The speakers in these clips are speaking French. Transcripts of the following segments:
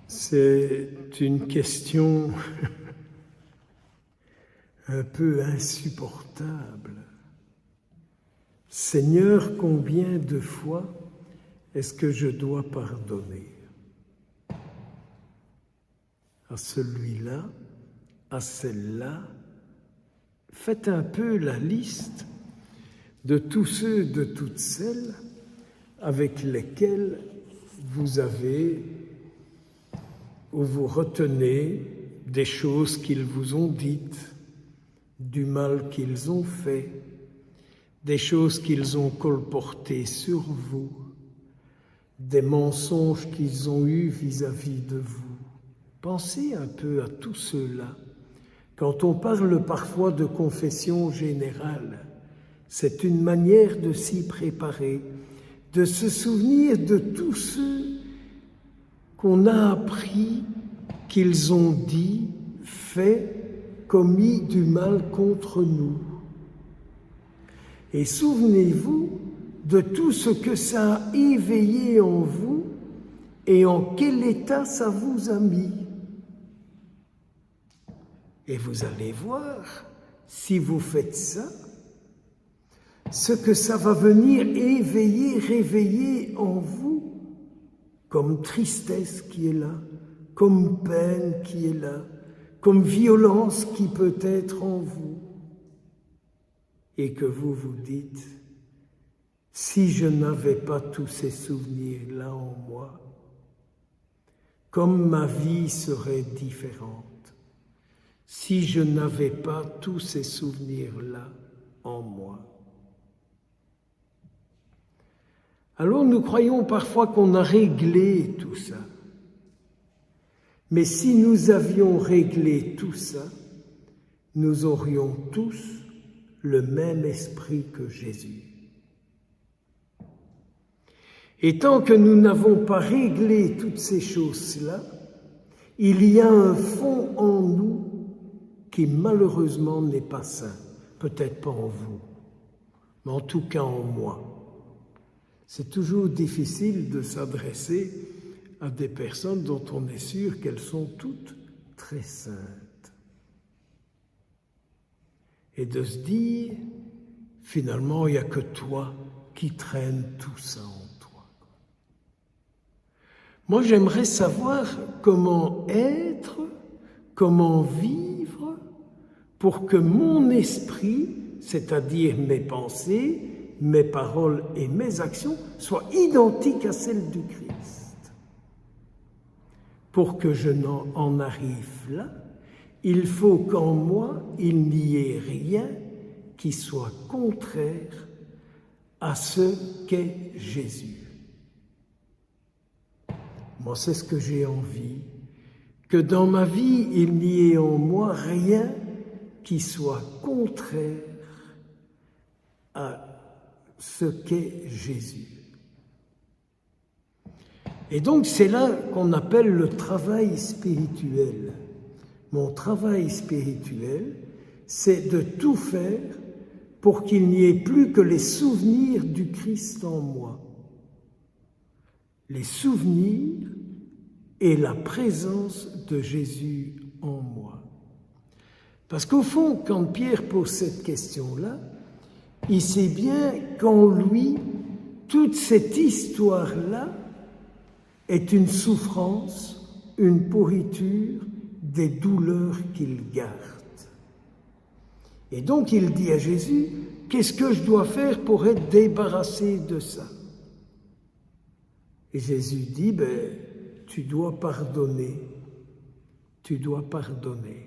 C'est une question un peu insupportable. Seigneur, combien de fois est-ce que je dois pardonner à celui-là, à celle-là? Faites un peu la liste de tous ceux, de toutes celles avec lesquels vous avez ou vous retenez des choses qu'ils vous ont dites, du mal qu'ils ont fait, des choses qu'ils ont colportées sur vous, des mensonges qu'ils ont eus vis-à-vis de vous. Pensez un peu à tout cela. Quand on parle parfois de confession générale, c'est une manière de s'y préparer, de se souvenir de tous ceux qu'on a appris qu'ils ont dit, fait, commis du mal contre nous. Et souvenez-vous de tout ce que ça a éveillé en vous et en quel état ça vous a mis. Et vous allez voir, si vous faites ça, ce que ça va venir éveiller, réveiller en vous, comme tristesse qui est là, comme peine qui est là, comme violence qui peut être en vous. Et que vous vous dites, si je n'avais pas tous ces souvenirs-là en moi, comme ma vie serait différente. Si je n'avais pas tous ces souvenirs-là en moi. Alors nous croyons parfois qu'on a réglé tout ça. Mais si nous avions réglé tout ça, nous aurions tous le même esprit que Jésus. Et tant que nous n'avons pas réglé toutes ces choses-là, il y a un fond en nous qui malheureusement n'est pas sain. Peut-être pas en vous, mais en tout cas en moi. C'est toujours difficile de s'adresser à des personnes dont on est sûr qu'elles sont toutes très saintes. Et de se dire, finalement, il n'y a que toi qui traîne tout ça en toi. Moi, j'aimerais savoir comment être, comment vivre pour que mon esprit, c'est-à-dire mes pensées, mes paroles et mes actions soient identiques à celles du Christ. Pour que je n'en arrive là, il faut qu'en moi, il n'y ait rien qui soit contraire à ce qu'est Jésus. Moi, c'est ce que j'ai envie, que dans ma vie, il n'y ait en moi rien qui soit contraire à ce qu'est Jésus. Et donc c'est là qu'on appelle le travail spirituel. Mon travail spirituel, c'est de tout faire pour qu'il n'y ait plus que les souvenirs du Christ en moi. Les souvenirs et la présence de Jésus en moi. Parce qu'au fond, quand Pierre pose cette question-là, il sait bien qu'en lui, toute cette histoire-là est une souffrance, une pourriture, des douleurs qu'il garde. Et donc il dit à Jésus, qu'est-ce que je dois faire pour être débarrassé de ça? Et Jésus dit, tu dois pardonner, tu dois pardonner.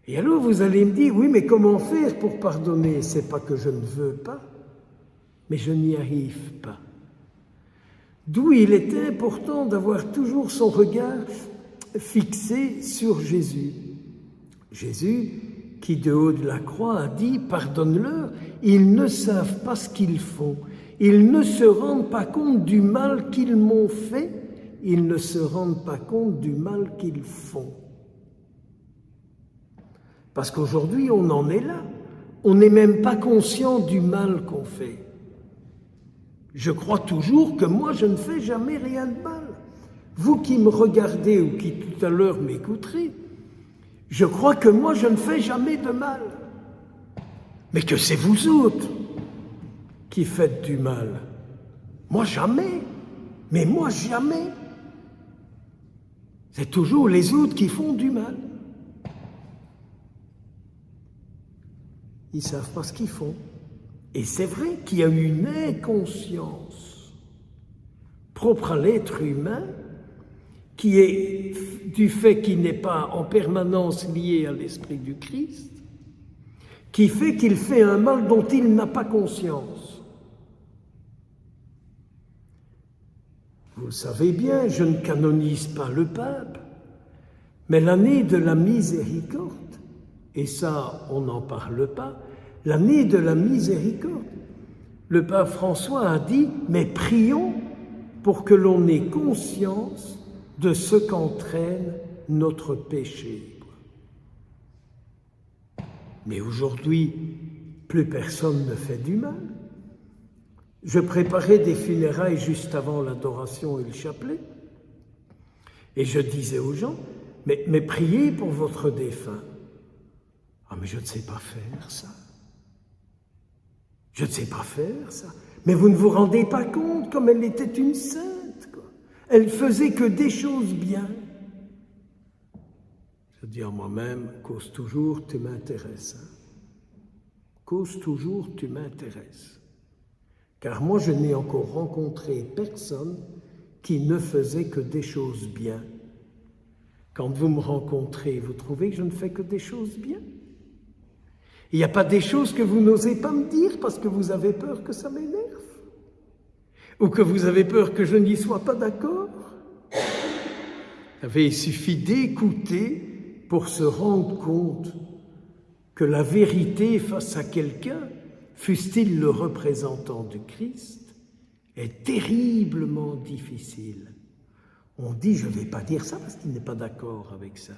Et alors vous allez me dire, oui, mais comment faire pour pardonner? C'est pas que je ne veux pas, mais je n'y arrive pas. D'où il est important d'avoir toujours son regard fixé sur Jésus. Jésus, qui de haut de la croix a dit, pardonne-leur, ils ne savent pas ce qu'ils font. Ils ne se rendent pas compte du mal qu'ils m'ont fait, ils ne se rendent pas compte du mal qu'ils font. Parce qu'aujourd'hui, on en est là. On n'est même pas conscient du mal qu'on fait. Je crois toujours que moi, je ne fais jamais rien de mal. vous qui me regardez ou qui tout à l'heure m'écouterez, je crois que moi je ne fais jamais de mal. Mais que c'est vous autres qui faites du mal. Moi jamais, mais moi jamais. C'est toujours les autres qui font du mal. Ils ne savent pas ce qu'ils font. Et c'est vrai qu'il y a une inconscience propre à l'être humain qui est du fait qu'il n'est pas en permanence lié à l'esprit du Christ, qui fait qu'il fait un mal dont il n'a pas conscience. Vous le savez bien, je ne canonise pas le pape, mais l'année de la miséricorde, et ça, on n'en parle pas, l'année de la miséricorde, le pape François a dit, mais prions pour que l'on ait conscience de ce qu'entraîne notre péché. Mais aujourd'hui, plus personne ne fait du mal. Je préparais des funérailles juste avant l'adoration et le chapelet, et je disais aux gens, mais priez pour votre défunt. Ah, mais je ne sais pas faire ça. Je ne sais pas faire ça. Mais vous ne vous rendez pas compte comme elle était une sainte, quoi. Elle faisait que des choses bien. Je dis à moi-même, cause toujours, tu m'intéresses. Hein. Cause toujours, tu m'intéresses. Car moi, je n'ai encore rencontré personne qui ne faisait que des choses bien. Quand vous me rencontrez, vous trouvez que je ne fais que des choses bien? Il n'y a pas des choses que vous n'osez pas me dire parce que vous avez peur que ça m'énerve? Ou que vous avez peur que je n'y sois pas d'accord? Il suffit d'écouter pour se rendre compte que la vérité face à quelqu'un, fût-il le représentant du Christ, est terriblement difficile. On dit, je ne vais pas dire ça parce qu'il n'est pas d'accord avec ça.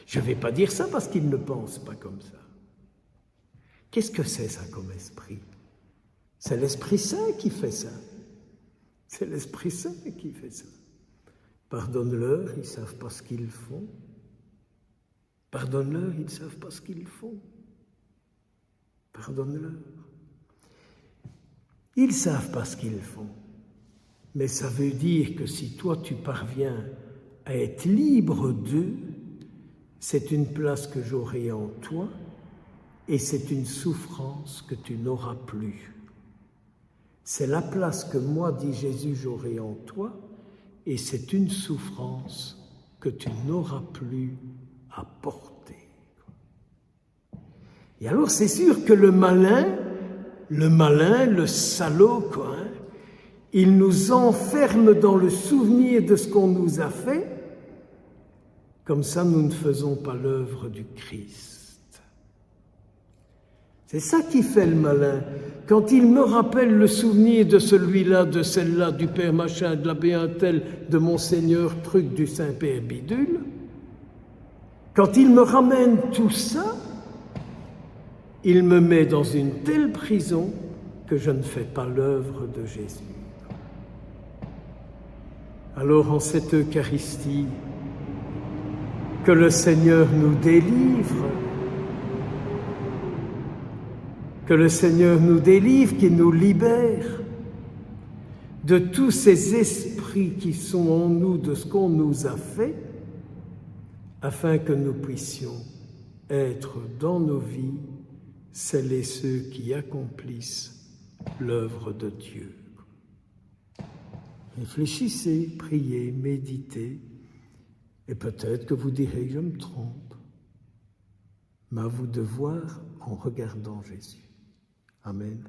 Je ne vais pas dire ça parce qu'il ne pense pas comme ça. Qu'est-ce que c'est ça comme esprit? C'est l'Esprit Saint qui fait ça. C'est l'Esprit Saint qui fait ça. Pardonne-leur, ils ne savent pas ce qu'ils font. Pardonne-leur, ils ne savent pas ce qu'ils font. Pardonne-leur. Ils ne savent pas ce qu'ils font. Mais ça veut dire que si toi tu parviens à être libre d'eux, c'est une place que j'aurai en toi et c'est une souffrance que tu n'auras plus. C'est la place que moi, dit Jésus, j'aurai en toi et c'est une souffrance que tu n'auras plus à porter. Et alors c'est sûr que le malin, le salaud, quoi, hein, il nous enferme dans le souvenir de ce qu'on nous a fait. Comme ça, nous ne faisons pas l'œuvre du Christ. C'est ça qui fait le malin. Quand il me rappelle le souvenir de celui-là, de celle-là, du père machin, de l'abbé un tel, de monseigneur truc, du Saint-Père bidule, quand il me ramène tout ça, il me met dans une telle prison que je ne fais pas l'œuvre de Jésus. Alors en cette Eucharistie, que le Seigneur nous délivre, que le Seigneur nous délivre, qu'il nous libère de tous ces esprits qui sont en nous, de ce qu'on nous a fait, afin que nous puissions être dans nos vies celles et ceux qui accomplissent l'œuvre de Dieu. Réfléchissez, priez, méditez, et peut-être que vous direz « je me trompe », mais à vous de voir en regardant Jésus. Amen.